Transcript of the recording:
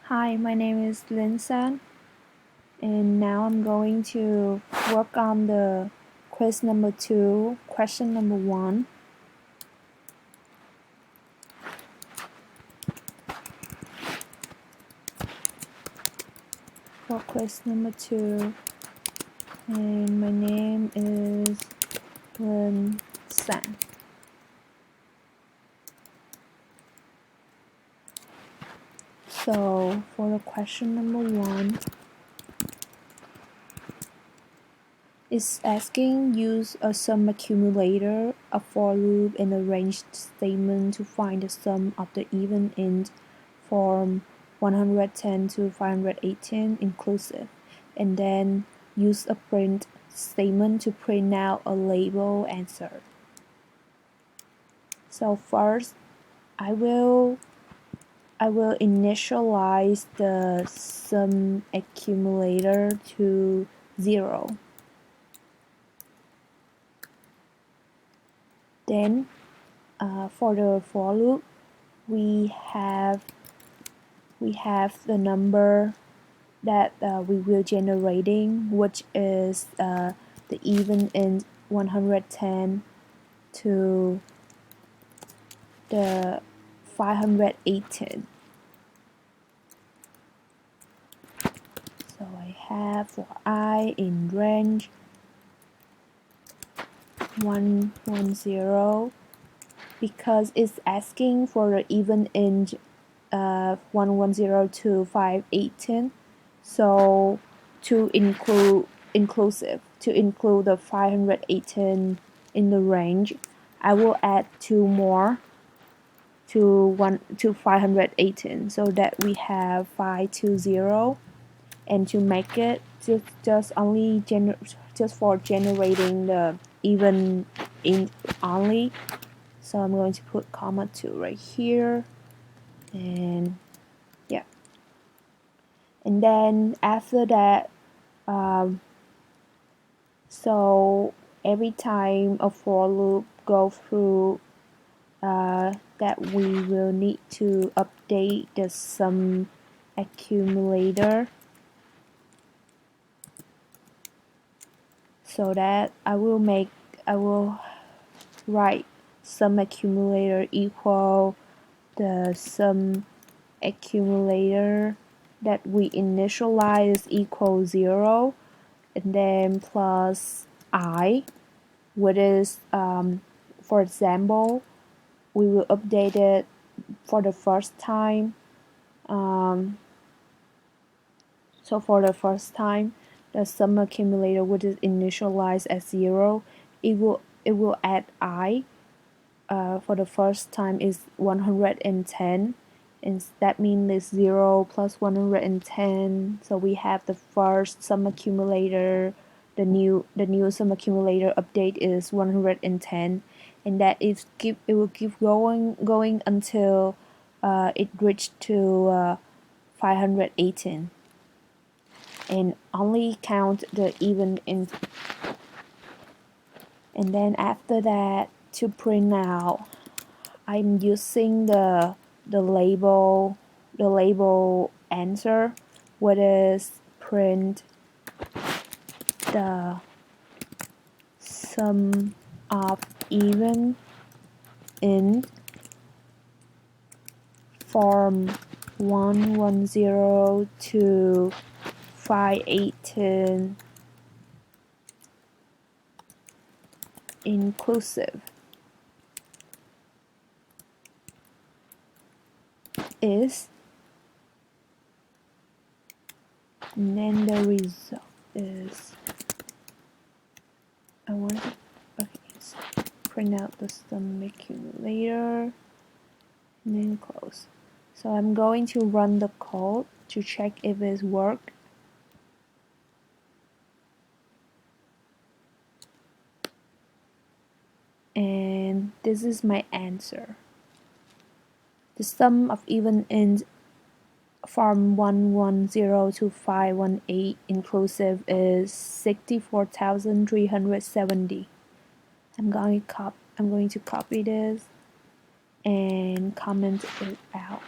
Hi, my name is Lin San, and now I'm going to work on the quiz number 2, question number 1. For quiz number 2, and my name is Lin San. So, for the question number 1, it's asking use a sum accumulator, a for loop, and a range statement to find the sum of the even int from 110 to 518 inclusive, and then use a print statement to print out a label answer. So first, I will initialize the sum accumulator to 0. Then, for the for loop, we have the number that we will generating, which is the even int 110 to the 518. So I have for I in range 110, because it's asking for the even int 110 to 518. So to include the 518 in the range, I will add 2 more to 518, so that we have 520. And to make it just for generating the even int only, so I'm going to put comma 2 right here, and yeah. And then after that, so every time a for loop goes through, that we will need to update the sum accumulator, so that I will write sum accumulator equal the sum accumulator that we initialize equal 0, and then plus I, which is for example, we will update it for the first time. So for the first time, the sum accumulator, which is initialized as 0, it will add I. For the first time is 110, and that means it's 0 plus 110. So we have the first sum accumulator. The new sum accumulator update is 110, and that it will keep going until it reached to 518, and only count the even int. And then after that, to print out, I'm using the label answer, which is print the sum of even int from 110 to 518 inclusive is, and then the result is, I want to, okay, so print out the sum accumulator and then close. So I'm going to run the code to check if it's worked. And this is my answer. The sum of even int from 110 to 518 inclusive is 64,370. I'm going to copy this and comment it out.